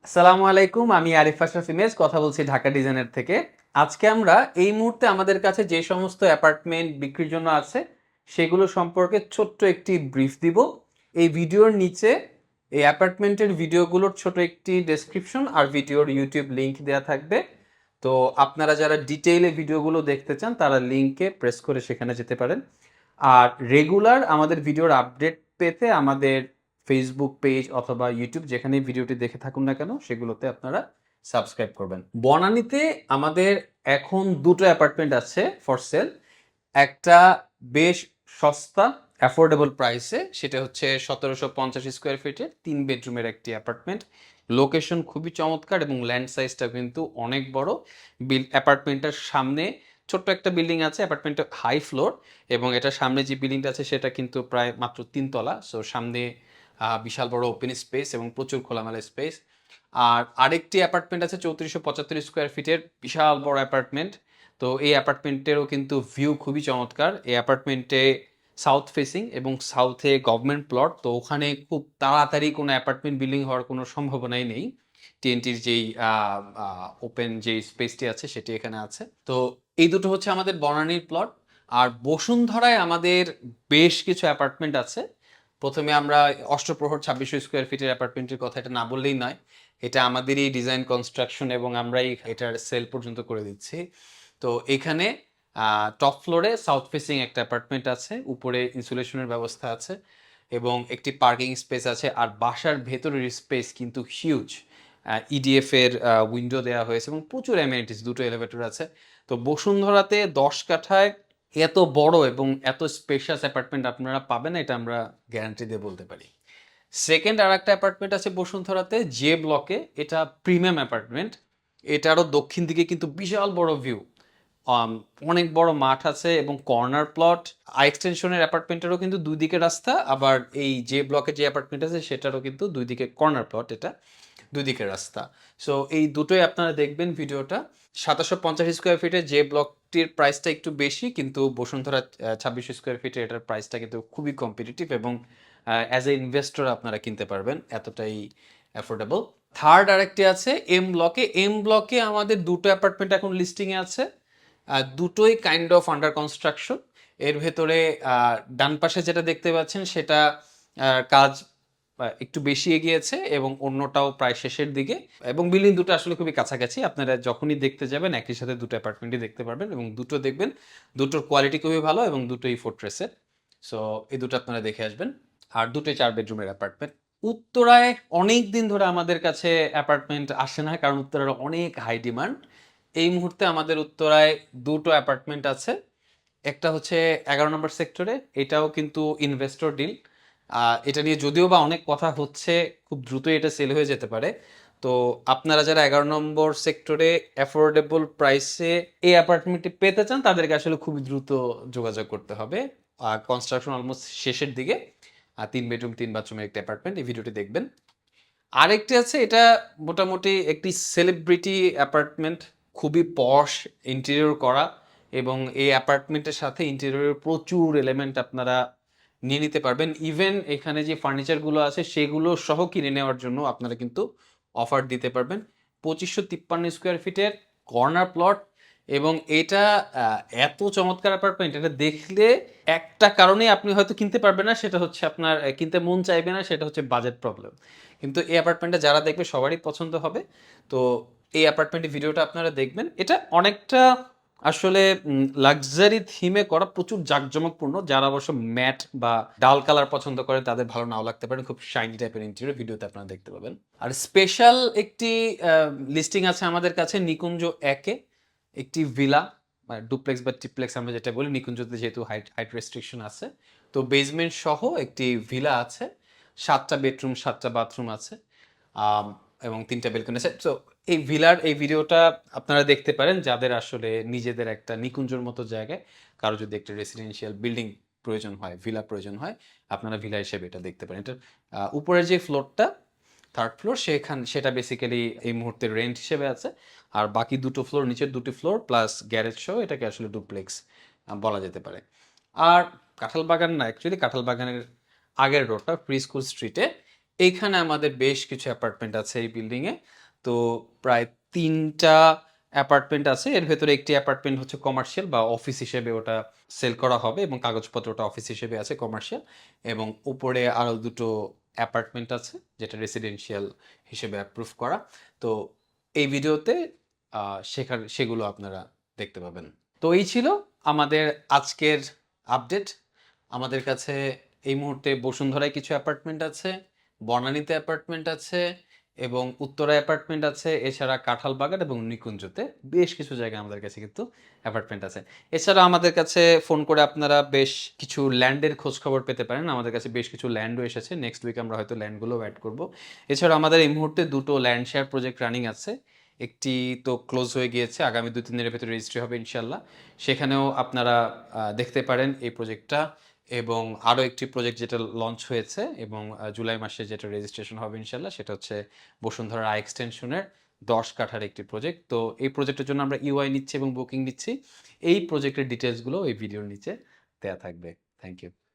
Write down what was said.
আসসালামু আলাইকুম, আমি আরিফ আশরাফ ইমেজ কথা বলছি ঢাকা ডিজাইনার থেকে। আজকে আমরা এই মুহূর্তে আমাদের কাছে যে সমস্ত অ্যাপার্টমেন্ট বিক্রির জন্য আছে সেগুলো সম্পর্কে ছোট্ট একটি ব্রিফ দিব। এই ভিডিওর নিচে এই অ্যাপার্টমেন্টের ভিডিওগুলোর ছোট একটি ডেসক্রিপশন আর ভিডিওর ইউটিউব লিংক দেওয়া থাকবে। তো আপনারা যারা ডিটেইলে ভিডিওগুলো দেখতে চান তারা লিংকে প্রেস করে সেখানে যেতে পারেন। আর রেগুলার আমাদের ভিডিওর আপডেট পেতে আমাদের ফেসবুক পেজ অথবা ইউটিউব যেখানেই ভিডিওটি দেখে থাকুন না কেন সেগুলোতে আপনারা সাবস্ক্রাইব করবেন। বনানীতে আমাদের এখন দুটো অ্যাপার্টমেন্ট আছে ফর সেল। একটা বেশ সস্তা অ্যাফোর্ডেবল প্রাইসে, সেটা হচ্ছে 1750 স্কোয়ার ফিটের 3 বেডরুমের একটি অ্যাপার্টমেন্ট। লোকেশন খুবই চমৎকার এবং ল্যান্ড সাইজটা কিন্তু অনেক বড়। অ্যাপার্টমেন্টটার সামনে ছোট্ট একটা বিল্ডিং আছে, অ্যাপার্টমেন্টটা হাই ফ্লোর এবং এটার সামনে যে বিল্ডিংটা আছে সেটা কিন্তু প্রায় মাত্র 3 তলা। সো সামনে বিশাল বড় ওপেন স্পেস এবং প্রচুর খোলামেলা স্পেস। আর আরেকটি অ্যাপার্টমেন্ট আছে 3475 স্কোয়ার ফিটের বিশাল বড় অ্যাপার্টমেন্ট। তো এই অ্যাপার্টমেন্টেরও কিন্তু ভিউ খুবই চমৎকার। এই অ্যাপার্টমেন্টে সাউথ ফেসিং এবং সাউথে গভর্নমেন্ট প্লট, তো ওখানে খুব তাড়াতাড়ি কোনো অ্যাপার্টমেন্ট বিল্ডিং হওয়ার কোনো সম্ভাবনাই নেই। টিএনটির যেই ওপেন যেই স্পেসটি আছে সেটি এখানে আছে। তো এই দুটো হচ্ছে আমাদের বনানীর প্লট। আর বসুন্ধরায় আমাদের বেশ কিছু অ্যাপার্টমেন্ট আছে। প্রথমে আমরা অষ্টপ্রহর 2600 স্কোয়ার ফিটের অ্যাপার্টমেন্টের কথা, এটা না বললেই নয়। এটা আমাদেরই ডিজাইন কনস্ট্রাকশন এবং আমরাই এটার সেল পর্যন্ত করে দিচ্ছি। তো এখানে টপ ফ্লোরে সাউথ ফেসিং একটা অ্যাপার্টমেন্ট আছে, উপরে ইনসুলেশনের ব্যবস্থা আছে এবং একটি পার্কিং স্পেস আছে। আর বাসার ভেতরের স্পেস কিন্তু হিউজ। ইডিএফ এর উইন্ডো দেওয়া হয়েছে এবং প্রচুর অ্যামেনিটিস, দুটো এলিভেটর আছে। তো বসুন্ধরাতে 10 কাঠায় এত বড় এবং এত স্পেশাস অ্যাপার্টমেন্ট আপনারা পাবেন, এটা আমরা গ্যারান্টি দিয়ে বলতে পারি। সেকেন্ড আর একটা অ্যাপার্টমেন্ট আছে বসুন্ধরাতে জে ব্লকে, এটা প্রিমিয়াম অ্যাপার্টমেন্ট। এটারও দক্ষিণ দিকে কিন্তু বিশাল বড় ভিউ, অনেক বড় মাঠ আছে এবং কর্নার প্লট। এক্সটেনশনের অ্যাপার্টমেন্টেরও কিন্তু দুই দিকে রাস্তা, আবার এই যে ব্লকে যে অ্যাপার্টমেন্ট আছে সেটারও কিন্তু দুই দিকে কর্নার প্লট, এটা দুই দিকে রাস্তা। সো এই দুটোই আপনারা দেখবেন ভিডিওটা। 1750 স্কোয়ার ফিটের যে ব্লকটির প্রাইসটা একটু বেশি, কিন্তু বসুন্ধরা 2600 স্কোয়ার ফিটের এটার প্রাইসটা কিন্তু খুবই কম্পিটিটিভ এবং অ্যাজ এ ইনভেস্টর আপনারা কিনতে পারবেন, এতটাই অ্যাফোর্ডেবল। থার্ড আরেকটি আছে এম ব্লকে। এম ব্লকে আমাদের দুটো অ্যাপার্টমেন্ট এখন লিস্টিংয়ে আছে। দুটোই কাইন্ড অফ আন্ডার কনস্ট্রাকশন। এর ভেতরে ডান পাশে যেটা দেখতে পাচ্ছেন সেটা কাজ একটু বেশি এগিয়েছে এবং অন্যটাও প্রায় শেষের দিকে, এবং বিল্ডিং দুটো আসলে খুবই কাছাকাছি। আপনারা যখনই দেখতে যাবেন একই সাথে দুটো অ্যাপার্টমেন্টই দেখতে পারবেন এবং দুটো দেখবেন দুটোর কোয়ালিটি খুবই ভালো এবং দুটোই ফোর্ট্রেসের। সো এই দুটো আপনারা দেখে আসবেন। আর দুটোই 4 বেডরুমের অ্যাপার্টমেন্ট। উত্তরায় অনেক দিন ধরে আমাদের কাছে অ্যাপার্টমেন্ট আসে না, কারণ উত্তরার অনেক হাই ডিমান্ড। এই মুহূর্তে আমাদের উত্তরায় দুটো অ্যাপার্টমেন্ট আছে। একটা হচ্ছে 11 নম্বর সেক্টরে, এটাও কিন্তু ইনভেস্টর ডিল। এটা নিয়ে যদিও বা অনেক কথা হচ্ছে, খুব দ্রুতই এটা সেল হয়ে যেতে পারে। তো আপনারা যারা 11 নম্বর সেক্টরে অ্যাফোর্ডেবল প্রাইসে এই অ্যাপার্টমেন্টটি পেতে চান তাদেরকে আসলে খুবই দ্রুত যোগাযোগ করতে হবে। কনস্ট্রাকশন অলমোস্ট শেষের দিকে। 3 বেডরুম 3 বাথরুমের একটা অ্যাপার্টমেন্ট, এই ভিডিওটি দেখবেন। আরেকটি আছে, এটা মোটামুটি একটি সেলিব্রিটি অ্যাপার্টমেন্ট, খুবই পশ ইন্টেরিয়র করা এবং এই অ্যাপার্টমেন্টের সাথে ইন্টেরিয়রের প্রচুর এলিমেন্ট আপনারা নিয়ে নিতে পারবেন। ইভেন এখানে যে ফার্নিচারগুলো আছে সেগুলো সহ কিনে নেওয়ার জন্য আপনারা কিন্তু অফার দিতে পারবেন। 2553 স্কোয়ার ফিটের কর্নার প্লট এবং এটা এত চমৎকার অ্যাপার্টমেন্ট, এটা দেখলে একটা কারণেই আপনি হয়তো কিনতে পারবেন না, সেটা হচ্ছে আপনার কিনতে মন চাইবে না, সেটা হচ্ছে বাজেট প্রবলেম। কিন্তু এই অ্যাপার্টমেন্টটা যারা দেখবে সবারই পছন্দ হবে। তো এই অ্যাপার্টমেন্টের ভিডিওটা আপনারা দেখবেন। এটা অনেকটা আসলে লাক্সারি থিমে করা, প্রচুর জাঁকজমকপূর্ণ। যারা অবশ্য ম্যাট বা ডাল কালার পছন্দ করে তাদের ভালো নাও লাগতে পারে, খুব শাইনি টাইপের ইন্টেরিয়র ভিডিওতে আপনারা দেখতে পাবেন। আর স্পেশাল একটি লিস্টিং আছে আমাদের কাছে নিকুঞ্জ একে, একটি ভিলা ডুপ্লেক্স বা ট্রিপ্লেক্স আমরা যেটা বলি, নিকুঞ্জতে যেহেতু হাইট হাইট রেস্ট্রিকশন আছে। তো বেসমেন্ট সহ একটি ভিলা আছে, 7টা বেডরুম 7টা বাথরুম আছে এবং 3টা বেলকনি আছে। তো এই ভিলার এই ভিডিওটা আপনারা দেখতে পারেন যাদের আসলে নিজেদের একটা নিকুঞ্জর মতো জায়গায়, কারো যদি একটা রেসিডেন্সিয়াল বিল্ডিং প্রয়োজন হয়, ভিলা প্রয়োজন হয়, আপনারা ভিলা হিসেবে এটা দেখতে পারেন। এটা উপরের যে ফ্লোরটা, থার্ড ফ্লোর, সেটা বেসিক্যালি এই মুহূর্তে রেন্ট হিসেবে আছে। আর বাকি দুটো ফ্লোর, নিচের দুটি ফ্লোর প্লাস গ্যারেজ সহ এটাকে আসলে ডুপ্লেক্স বলা যেতে পারে। আর কাঁঠাল বাগান না, অ্যাকচুয়ালি কাঁঠাল বাগানের আগের রোডটা, প্রি স্কুল স্ট্রিটে এইখানে আমাদের বেশ কিছু অ্যাপার্টমেন্ট আছে এই বিল্ডিংয়ে। তো প্রায় ৩টা অ্যাপার্টমেন্ট আছে। এর ভেতরে একটি অ্যাপার্টমেন্ট হচ্ছে কমার্শিয়াল বা অফিস হিসেবে ওটা সেল করা হবে এবং কাগজপত্র ওটা অফিস হিসেবে আছে কমার্শিয়াল। এবং উপরে আরও ২টো অ্যাপার্টমেন্ট আছে যেটা রেসিডেন্সিয়াল হিসেবে অ্যাপ্রুভ করা। তো এই ভিডিওতে সেগুলো আপনারা দেখতে পাবেন। তো এই ছিল আমাদের আজকের আপডেট। আমাদের কাছে এই মুহূর্তে বসুন্ধরায় কিছু অ্যাপার্টমেন্ট আছে, বনানীতে অ্যাপার্টমেন্ট আছে এবং উত্তরায় অ্যাপার্টমেন্ট আছে। এছাড়া কাঁঠালবাগান এবং নিকুঞ্জতে বেশ কিছু জায়গায় আমাদের কাছে কিন্তু অ্যাপার্টমেন্ট আছে। এছাড়া আমাদের কাছে ফোন করে আপনারা বেশ কিছু ল্যান্ডের খোঁজ খবর পেতে পারেন। আমাদের কাছে বেশ কিছু ল্যান্ডও এসেছে। নেক্সট উইক আমরা হয়তো ল্যান্ডগুলোও অ্যাড করব। এছাড়া আমাদের এই মুহূর্তে 2টো ল্যান্ড শেয়ার প্রজেক্ট রানিং আছে। একটি তো ক্লোজ হয়ে গিয়েছে, আগামী 2-3 দিনের ভেতরে রেজিস্ট্রি হবে ইনশাল্লাহ। সেখানেও আপনারা দেখতে পারেন এই প্রজেক্টটা। এবং আরও একটি প্রজেক্ট যেটা লঞ্চ হয়েছে এবং জুলাই মাসে যেটা রেজিস্ট্রেশন হবে ইনশাল্লাহ, সেটা হচ্ছে বসুন্ধরা আই এক্সটেনশনের 10 কাঠার একটি প্রজেক্ট। তো এই প্রজেক্টের জন্য আমরা ইউআই নিচ্ছি এবং বুকিং নিচ্ছি। এই প্রজেক্টের ডিটেলসগুলো এই ভিডিওর নিচে দেওয়া থাকবে। Thank you.